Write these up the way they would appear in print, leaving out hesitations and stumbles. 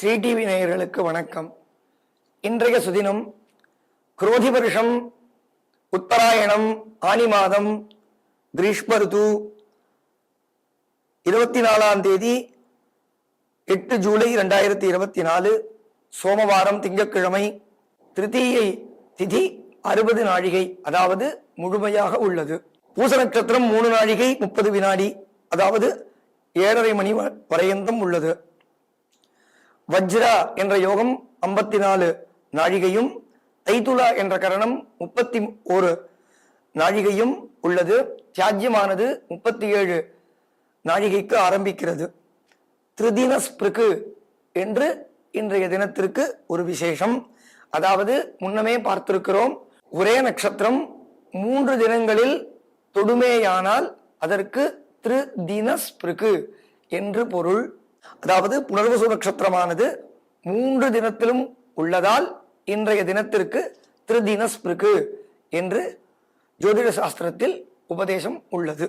Sri TV நேயர்களுக்கு வணக்கம். இன்றைய சுதினம் குரோதி வருஷம் உத்தராயணம் ஆனி மாதம் கிரீஷ்ம ருது 24ஆம் தேதி 8 ஜூலை 2024 சோமவாரம் திங்கட்கிழமை. திருத்தீயை திதி 60 நாழிகை, அதாவது முழுமையாக உள்ளது. பூச நட்சத்திரம் 3 நாழிகை 30 வினாடி, அதாவது 7:30 மணி பர்யந்தம் உள்ளது. வஜ்ரா என்ற யோகம் 54 நாழிகையும், தைத்துலா என்ற கரணம் 31 நாழிகையும் உள்ளது. தியாஜ்யமானது 37 நாழிகைக்கு ஆரம்பிக்கிறது. திருதினஸ்பிருக்கு என்று இன்றைய தினத்திற்கு ஒரு விசேஷம். அதாவது முன்னமே பார்த்திருக்கிறோம், ஒரே நட்சத்திரம் 3 தினங்களில் தொடுமேயானால் அதற்கு திருதினஸ்பிருக்கு என்று பொருள். அதாவது புனர்வசு நட்சத்திரமானது 3 தினத்திலும் உள்ளதால் இன்றைய தினத்திற்கு திருதினஸ்பிருக்கு என்று ஜோதிட சாஸ்திரத்தில் உபதேசம் உள்ளது.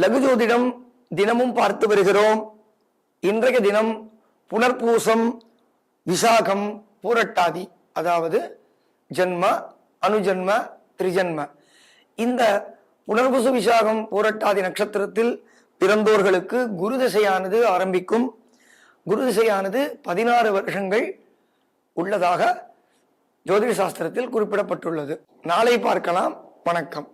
லகு ஜோதிடம் தினமும் பார்த்து வருகிறோம். இன்றைய தினம் புனர்பூசம், விசாகம், பூரட்டாதி, அதாவது ஜன்ம, அனுஜன்ம, திரிஜன்ம. இந்த புனர்பூச விசாகம் பூரட்டாதி நட்சத்திரத்தில் பிறந்தோர்களுக்கு குரு திசையானது ஆரம்பிக்கும். குரு திசையானது 16 வருஷங்கள் உள்ளதாக ஜோதிட சாஸ்திரத்தில் குறிப்பிடப்பட்டுள்ளது. நாளை பார்க்கலாம். வணக்கம்.